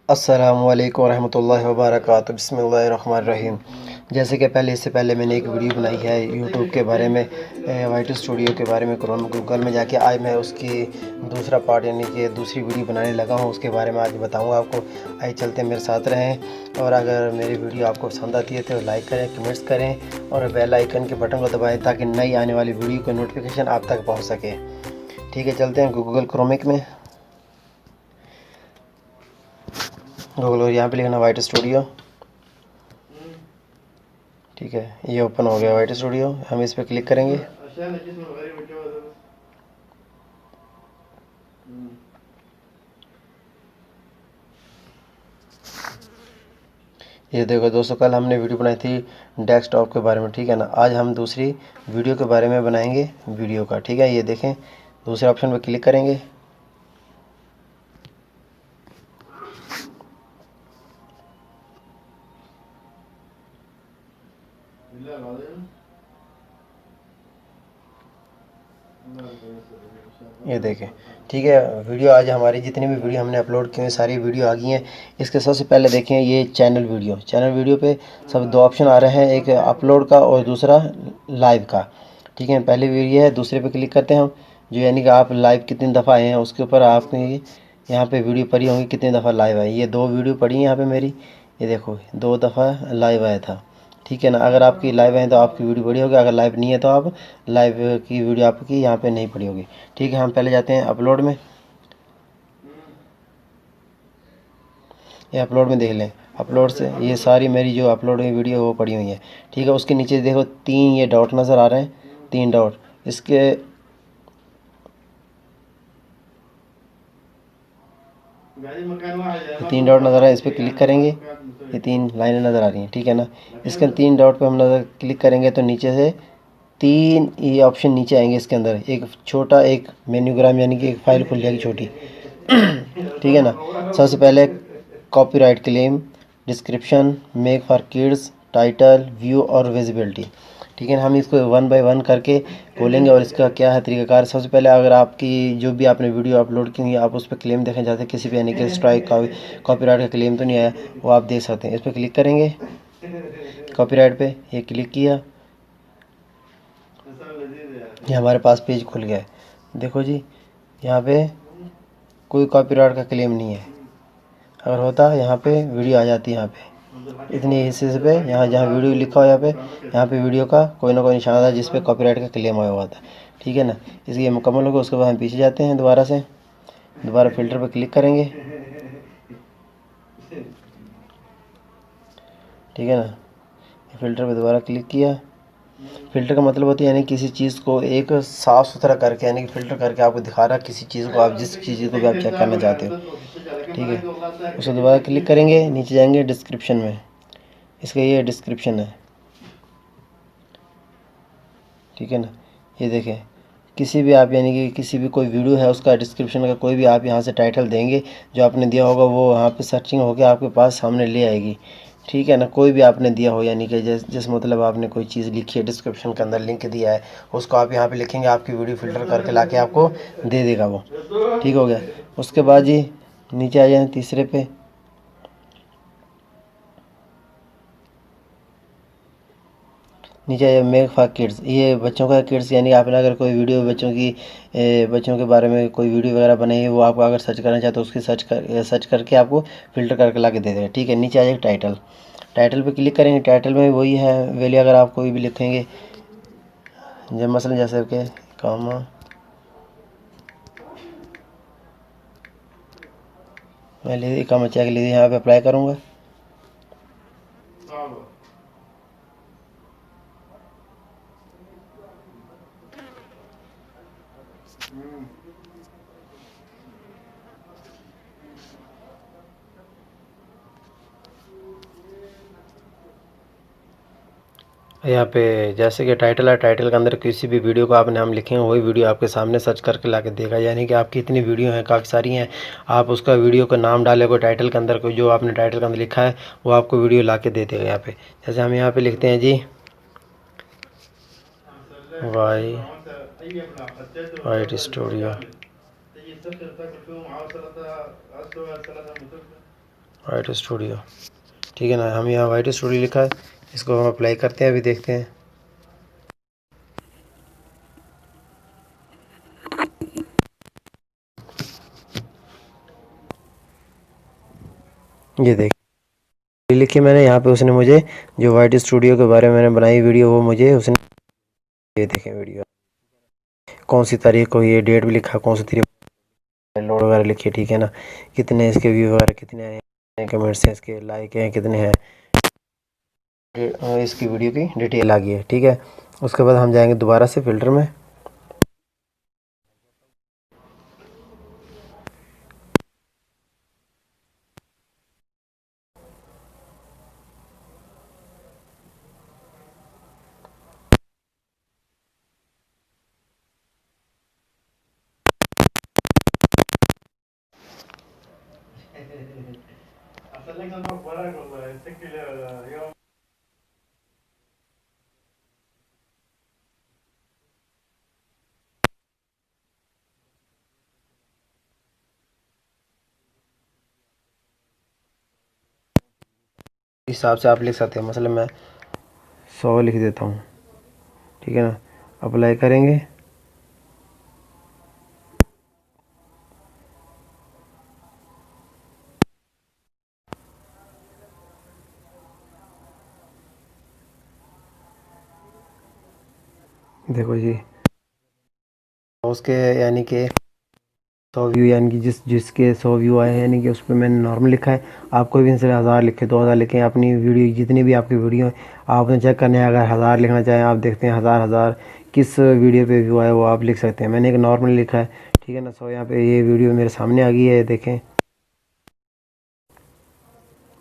अस्सलामुअलैकुम रहमतुल्लाहि व बरकातुहू। बिस्मिल्लाहिर्रहमानिर्रहीम। जैसे कि इससे पहले मैंने एक वीडियो बनाई है यूट्यूब के बारे में, वाइट स्टूडियो के बारे में। क्रोम गूगल में जाके आज मैं उसकी दूसरा पार्ट यानी कि दूसरी वीडियो बनाने लगा हूँ। उसके बारे में आज बताऊँगा आपको। आइए चलते मेरे साथ रहें। और अगर मेरी वीडियो आपको पसंद आती है तो लाइक करें, कमेंट्स करें और बेल आइकन के बटन को दबाएँ ताकि नई आने वाली वीडियो का नोटिफिकेशन आप तक पहुँच सके। ठीक है, चलते हैं गूगल क्रोमिक में। गूगल और यहाँ पे लिखना वाइट स्टूडियो। ठीक है, ये ओपन हो गया वाइट स्टूडियो। हम इस पर क्लिक करेंगे। ये देखो दोस्तों, कल हमने वीडियो बनाई थी डेस्कटॉप के बारे में, ठीक है ना। आज हम दूसरी वीडियो के बारे में बनाएंगे वीडियो का, ठीक है। ये देखें, दूसरे ऑप्शन पर क्लिक करेंगे। ये देखें, ठीक है। वीडियो आज हमारी जितनी भी वीडियो हमने अपलोड की हैं सारी वीडियो आ गई हैं। इसके सबसे पहले देखें ये चैनल वीडियो पे सब दो ऑप्शन आ रहे हैं, एक अपलोड का और दूसरा लाइव का। ठीक है, पहली वीडियो है, दूसरे पे क्लिक करते हैं हम। जो यानी कि आप लाइव कितनी दफ़ा आए हैं उसके ऊपर आपकी यहाँ पे वीडियो पड़ी होंगी कितनी दफ़ा लाइव आई। ये दो वीडियो पड़ी हैं यहाँ पे मेरी। ये देखो, 2 दफ़ा लाइव आया था, ठीक है ना। अगर आपकी लाइव है तो आपकी वीडियो बड़ी होगी, अगर लाइव नहीं है तो आप लाइव की वीडियो आपकी यहाँ पे नहीं पड़ी होगी। ठीक है, हम पहले जाते हैं अपलोड में। ये अपलोड में देख लें, अपलोड से ये सारी मेरी जो अपलोड हुई वीडियो वो पड़ी हुई है। ठीक है, उसके नीचे देखो 3 ये डॉट नज़र आ रहे हैं, 3 डॉट। इसके 3 डॉट नज़र आ रहा है, इस पर क्लिक करेंगे। ये 3 लाइनें नज़र आ रही हैं, ठीक है ना। इसके 3 डॉट पे हम नज़र क्लिक करेंगे तो नीचे से 3 ये ऑप्शन नीचे आएंगे। इसके अंदर एक छोटा एक मेन्यूग्राम यानी कि एक फ़ाइल खुल जाएगी छोटी। ठीक है ना। सबसे पहले copyright claim, description, make for kids, title, view और विजिबिलिटी। ठीक है ना, हम इसको 1 बाय 1 करके खोलेंगे और इसका क्या है तरीक़ाकार। सबसे पहले अगर आपकी जो भी आपने वीडियो अपलोड की हुई आप उस पर क्लेम देखें जाते किसी भी यानी कि स्ट्राइक का कॉपीराइट का क्लेम तो नहीं आया, वो आप देख सकते हैं। इस पर क्लिक करेंगे, कॉपीराइट पे ये क्लिक किया, ये हमारे पास पेज खुल गया है। देखो जी, यहाँ पे कोई कॉपीराइट का क्लेम नहीं है। अगर होता यहाँ पे वीडियो आ जाती है, यहाँ पे इतनी हिस्से पे यहाँ जहाँ वीडियो लिखा हो यहाँ पे वीडियो का कोई ना कोई निशान था जिस पे कॉपीराइट का क्लेम आया हुआ था। ठीक है ना, इसलिए मुकम्मल होगा। उसके बाद हम पीछे जाते हैं, दोबारा फ़िल्टर पर क्लिक करेंगे। ठीक है ना, फ़िल्टर पे दोबारा क्लिक किया। फ़िल्टर का मतलब होता है यानी किसी चीज़ को एक साफ़ सुथरा करके यानी कि फ़िल्टर करके आपको दिखा रहा है किसी चीज़ को, आप जिस चीज़ को भी आप चेक करना चाहते हो। ठीक है, उसको दोबारा क्लिक करेंगे, नीचे जाएंगे डिस्क्रिप्शन में। इसका ये डिस्क्रिप्शन है, ठीक है ना। ये देखें, किसी भी आप यानी कि किसी भी कोई वीडियो है उसका डिस्क्रिप्शन का कोई भी आप यहाँ से टाइटल देंगे जो आपने दिया होगा वो वहाँ पे सर्चिंग होकर आपके पास सामने ले आएगी। ठीक है ना, कोई भी आपने दिया हो यानी कि जिस मतलब आपने कोई चीज़ लिखी है डिस्क्रिप्शन के अंदर लिंक दिया है उसको आप यहाँ पे लिखेंगे, आपकी वीडियो फ़िल्टर करके लाके आपको दे देगा वो। ठीक हो गया। उसके बाद जी नीचे आ जाए तीसरे पे, नीचे मेक फॉर किड्स, ये बच्चों का किड्स यानी आपने अगर कोई वीडियो बच्चों के बारे में कोई वीडियो वगैरह बनाई है वो आप अगर सर्च करना चाहते हो उसकी सर्च करके आपको फ़िल्टर करके ला के दे देगा। ठीक है, नीचे आ जाएगा टाइटल पे क्लिक करेंगे। टाइटल में वही है वैल्यू, अगर आप कोई भी लिखेंगे जब मसलन जैसे कि कामा मैं ले कामा चेक ले यहाँ पे अप्लाई करूँगा। यहाँ पे जैसे कि टाइटल है, टाइटल के अंदर किसी भी वीडियो को आप नाम लिखेंगे वही वीडियो आपके सामने सर्च करके ला के देगा। यानी कि आपकी इतनी वीडियो हैं, काफ़ी सारी हैं, आप उसका वीडियो का नाम डाले कोई टाइटल के अंदर, कोई जो आपने टाइटल के अंदर लिखा है वो आपको वीडियो ला के दे देगा। यहाँ पे जैसे हम यहाँ पे लिखते हैं जी वाइट स्टूडियो, वाइट स्टूडियो, ठीक है ना। हम यहाँ वाइट स्टूडियो लिखा है, इसको हम अप्लाई करते हैं, अभी देखते हैं। ये देख लिखी मैंने यहाँ पे, उसने मुझे जो वाइट स्टूडियो के बारे में मैंने बनाई वीडियो, वो मुझे उसने, ये देखें वीडियो कौन सी तारीख को, ये डेट भी लिखा, कौन सी तारीख लोड वगैरह लिखी, ठीक है ना। कितने इसके व्यू वगैरह कितने आए हैं, कमेंट्स हैं इसके, लाइक हैं कितने हैं, इसकी वीडियो की डिटेल आ गई है, ठीक है। उसके बाद हम जाएंगे दोबारा से फ़िल्टर में। हिसाब से आप लिख सकते हैं, मतलब मैं 100 लिख देता हूँ, ठीक है ना। अप्लाई करेंगे, देखो जी उसके यानी कि 100 व्यू, यानी कि जिसके 100 व्यू आए हैं, यानी कि उस पर मैंने नॉर्मल लिखा है। आप कोई भी इनसे 1000 लिखे, 2000 लिखें, अपनी वीडियो जितनी भी आपकी वीडियो आपने चेक करने हैं, अगर 1000 लिखना चाहें आप देखते हैं, हज़ार किस वीडियो पे व्यू आए वो आप लिख सकते हैं। मैंने एक नॉर्मल लिखा है, ठीक है ना। सो यहाँ पे ये वीडियो मेरे सामने आ गई है, देखें,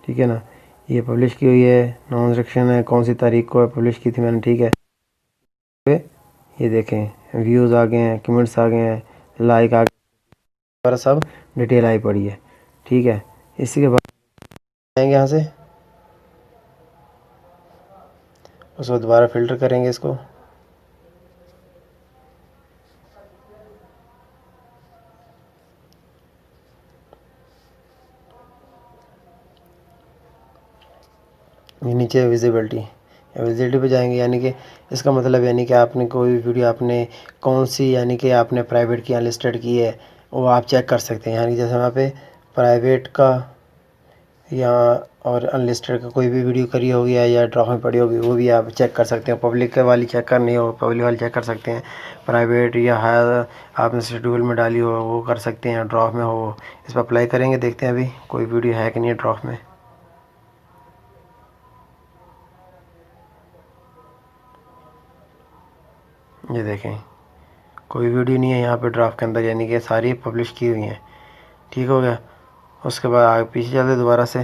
ठीक है ना। ये पब्लिश की हुई है, नॉन इंस्ट्रक्शन है, कौन सी तारीख को पब्लिश की थी मैंने, ठीक है। ये देखें व्यूज़ आ गए हैं, कमेंट्स आ गए हैं, लाइक आ गए और सब डिटेल आई पड़ी है, ठीक है। इसी के बाद आएंगे यहाँ से, उसको दोबारा फ़िल्टर करेंगे इसको, ये नीचे विजिबिलिटी पे जाएंगे, यानी कि इसका मतलब यानी कि आपने कोई वीडियो आपने कौन सी यानी कि आपने प्राइवेट की अनलिस्टेड की है वो आप चेक कर सकते हैं। यानी जैसे वहाँ पे प्राइवेट का या और अनलिस्टेड का कोई भी वीडियो करी होगी या ड्रॉप में पड़ी होगी वो भी आप चेक कर सकते हैं। पब्लिक वाली चेक करनी हो पब्लिक वाली चेक कर सकते हैं, प्राइवेट या हायर आपने शेड्यूल में डाली हो वो कर सकते हैं, ड्रॉप में हो। इस पर अप्लाई करेंगे, देखते हैं अभी कोई वीडियो है कि नहीं है ड्रॉप में। ये देखें कोई वीडियो नहीं है यहाँ पे ड्राफ्ट के अंदर, यानी कि सारी पब्लिश की हुई हैं, ठीक हो गया। उसके बाद आगे पीछे चलते दोबारा से,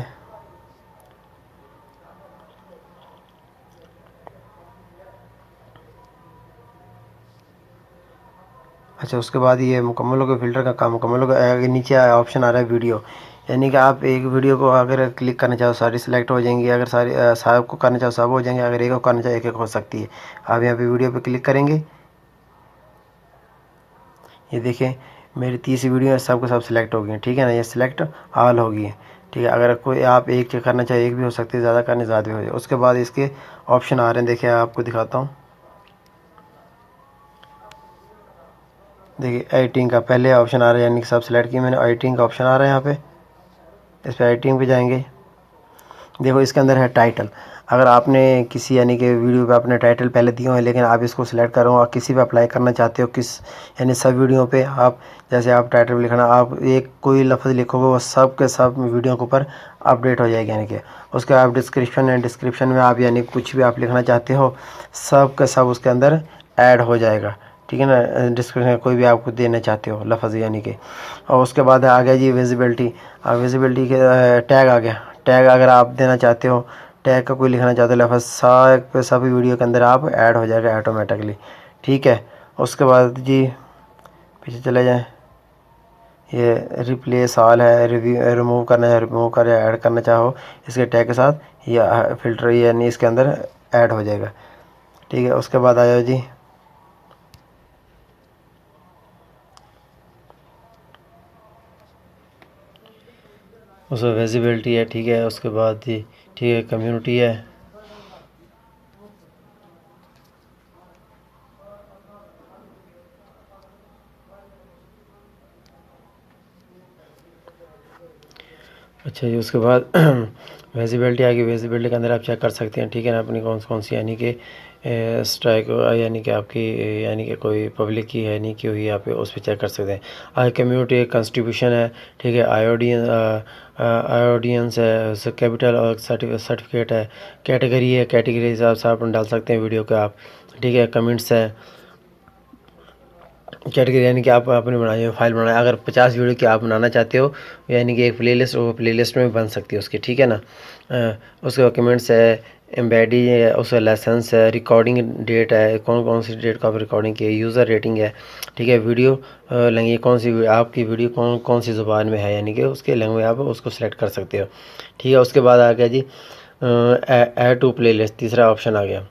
अच्छा उसके बाद ये मुकम्मल हो गया, फ़िल्टर का काम मुकम्मल हो गया। आगे नीचे ऑप्शन आ रहा है वीडियो, यानी कि आप एक वीडियो को अगर क्लिक करना चाहो सारी सिलेक्ट हो जाएंगी, अगर सारी सब को करना चाहो सब हो जाएंगे, अगर एक को करना चाहो एक एक हो सकती है। आप यहाँ पे वीडियो पे क्लिक करेंगे, ये देखें मेरी 30 वीडियो है, सब को सब सिलेक्ट हो गई हैं, ठीक है ना। ये सिलेक्ट ऑल हो गई है, ठीक है। अगर कोई आप एक चेक करना चाहे एक भी हो सकती है, ज़्यादा करने ज़्यादा भी हो जाए। उसके बाद इसके ऑप्शन आ रहे हैं, देखिए आपको दिखाता हूँ। देखिए एडिटिंग का पहले ऑप्शन आ रहा है, यानी कि सब सिलेक्ट किया मैंने, एडिटिंग का ऑप्शन आ रहा है यहाँ पे। इस पर एडिटिंग पे जाएंगे, देखो इसके अंदर है टाइटल। अगर आपने किसी यानी कि वीडियो पे अपने टाइटल पहले दिए हैं, लेकिन आप इसको सिलेक्ट करो और किसी पे अप्लाई करना चाहते हो, किस यानी सब वीडियो पे आप जैसे आप टाइटल में लिखना, आप एक कोई लफ्ज़ लिखोगे वो सब के सब वीडियो के ऊपर अपडेट हो जाएगी, यानी कि उसके आप डिस्क्रिप्शन है, डिस्क्रिप्शन में आप यानी कुछ भी आप लिखना चाहते हो सब का सब उसके अंदर ऐड हो जाएगा, ठीक है ना। डिस्क्रिप्शन कोई भी आपको देना चाहते हो लफ्ज़ यानी कि। और उसके बाद आ गया जी विजिबिलिटी, विजिबिलिटी के टैग आ गया। टैग अगर आप देना चाहते हो, टैग का कोई लिखना चाहते हो लफ्ज़, सब पे सभी वीडियो के अंदर आप ऐड हो जाएगा ऑटोमेटिकली, ठीक है। उसके बाद जी पीछे चले जाएं, ये रिप्लेस ऑल है, रिव्यू रिमूव करना है, रिमूव कर ऐड करना चाहो इसके टैग के साथ या फ़िल्टर यानी इसके अंदर ऐड हो जाएगा, ठीक है। उसके बाद आ जाओ जी, उसमें विजिबिलिटी है, ठीक है। उसके बाद ठीक है कम्युनिटी है, अच्छा जी। उसके बाद विजिबिलिटी आ गई। विजिबिलिटी के अंदर आप चेक कर सकते हैं, ठीक है ना, अपनी कौन सी यानी कि स्ट्राइक यानी कि आपकी यानी कि कोई पब्लिक की है नहीं की हुई, आप उस पर चेक कर सकते हैं। आगे कम्युनिटी कंस्ट्रीब्यूशन है, ठीक है। ऑडियंस है, कैपिटल और सर्टिफिकेट है, कैटेगरी है, कैटेगरी के हिसाब से आप डाल सकते हैं वीडियो के आप, ठीक है। कमेंट्स है, कैटेगरी यानी कि आप अपने बनाइए फाइल बनाए। अगर 50 वीडियो की आप बनाना चाहते हो यानी कि एक प्लेलिस्ट, वो प्लेलिस्ट में बन सकती है उसकी, ठीक है ना। उसके बाद कमेंट्स है, एम्बेडी है, उसका लाइसेंस है, रिकॉर्डिंग डेट है, कौन सी डेट का आप रिकॉर्डिंग की है, यूज़र रेटिंग है, ठीक है। वीडियो लैंग्वेज कौन सी आपकी वीडियो कौन सी ज़ुबान में है यानी कि उसके लैंग्वेज आप उसको सेलेक्ट कर सकते हो, ठीक है। उसके बाद आ गया जी ऐड टू प्लेलिस्ट, तीसरा ऑप्शन आ गया।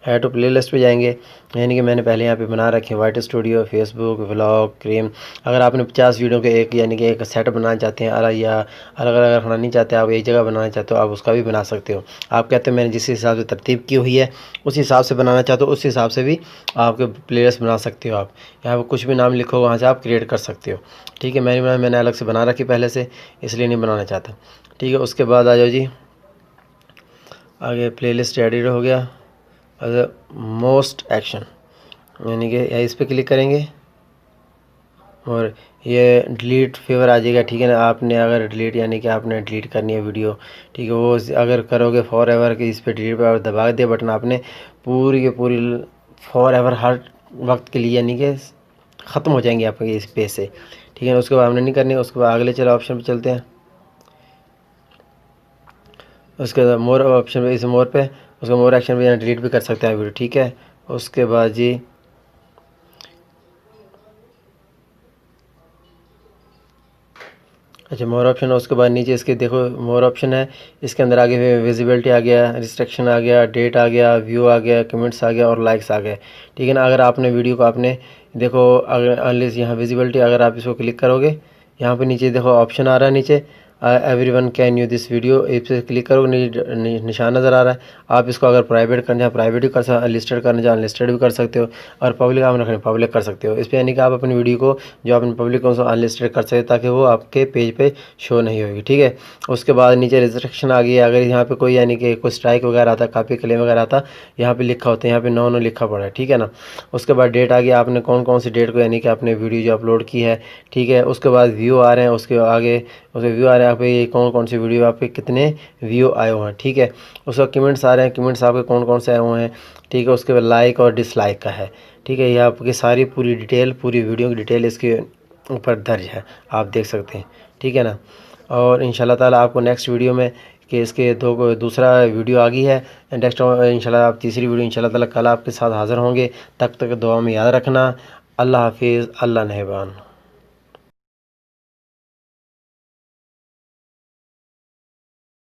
ऐड टू प्लेलिस्ट पे जाएंगे, यानी कि मैंने पहले यहाँ पे बना रखे हैं white studio, Facebook, vlog, cream. अगर आपने 50 वीडियो के एक यानी कि एक सेट बनाना चाहते हैं अलग, या अलग अलग रखना नहीं चाहते, आप एक जगह बनाना चाहते हो, आप उसका भी बना सकते हो। आप कहते हो मैंने जिस हिसाब से तरतीब की हुई है उस हिसाब से बनाना चाहते हो, उस हिसाब से भी आपके प्लेलिस्ट बना सकते हो। आप यहाँ पर कुछ भी नाम लिखो, वहाँ से आप क्रिएट कर सकते हो, ठीक है। मैंने अलग से बना रखी पहले से, इसलिए नहीं बनाना चाहता, ठीक है। उसके बाद आ जाओ जी, आगे प्लेलिस्ट एडिटर हो गया। मोस्ट एक्शन यानी कि इस पर क्लिक करेंगे और ये डिलीट फेवर आ जाएगा, ठीक है ना। आपने अगर डिलीट यानी कि आपने डिलीट करनी है वीडियो, ठीक है, वो अगर करोगे फॉर एवर कि इस पर डिलीट पर दबा दिया बटन आपने, पूरी के पूरी फॉर एवर हर वक्त के लिए यानी कि ख़त्म हो जाएंगे आपके इस पेज से, ठीक है। उसके बाद हमने नहीं करनी, उसके बाद अगले चलो ऑप्शन पे चलते हैं। उसके बाद मोर ऑप्शन पे, इस मोर पे, उसका मोर एक्शन पे डिलीट भी कर सकते हैं वीडियो, ठीक है। उसके बाद जी अच्छा मोर ऑप्शन है, उसके बाद नीचे इसके देखो मोर ऑप्शन है, इसके अंदर आगे विजिबिलिटी आ गया, रिस्ट्रिक्शन आ गया, डेट आ गया, व्यू आ गया, कमेंट्स आ गया और लाइक्स आ गए, ठीक है ना। अगर आपने वीडियो को आपने देखो, अगर अनलेस यहाँ विजिबिलिटी, अगर आप इसको क्लिक करोगे, यहाँ पे नीचे देखो ऑप्शन आ रहा है नीचे, everyone can you this video, इस पर क्लिक करोगे, निशान नज़र आ रहा है। आप इसको अगर प्राइवेट करना चाहें प्राइवेट भी कर सकते, अनलिस्टेड करना चाहें अनलिस्टेड भी कर सकते हो, और पब्लिक आप रखना पब्लिक कर सकते हो। इस पर यानी कि आप अपनी वीडियो को जो आपने पब्लिक को अनलिस्टेड कर सकते ताकि वो आपके पेज पे शो नहीं होगी, ठीक है। उसके बाद नीचे रिस्ट्रिक्शन आ गई है, अगर यहाँ पे कोई यानी कि कोई स्ट्राइक वगैरह आता, कापी क्लेम वगैरह आता, यहाँ पे लिखा होता है, यहाँ पे नो लिखा पड़ा है, ठीक है ना। उसके बाद डेट आ गई, आपने कौन सी डेट को यानी कि आपने वीडियो जो अपलोड की है, ठीक है। उसके बाद व्यू आ रहे हैं, उसके आगे उसके व्यू आ रहे हैं, आप ये कौन सी वीडियो आपके कितने व्यू आए हुए हैं, ठीक है। उसका कमेंट्स आ रहे हैं, कमेंट्स आपके कौन से आए हुए हैं, ठीक है। उसके बाद लाइक और डिसलाइक का है, ठीक है। ये आपकी सारी पूरी डिटेल, पूरी वीडियो की डिटेल इसके ऊपर दर्ज है, आप देख सकते हैं, ठीक है ना। और इंशाल्लाह ताला आपको नेक्स्ट वीडियो में कि इसके दूसरा वीडियो आ गई है, नेक्स्ट इंशाल्लाह आप तीसरी वीडियो इंशाल्लाह ताला कल आपके साथ हाज़िर होंगे। तब तक दुआ में याद रखना। अल्लाह हाफिज़, अल्लाह नेहबान।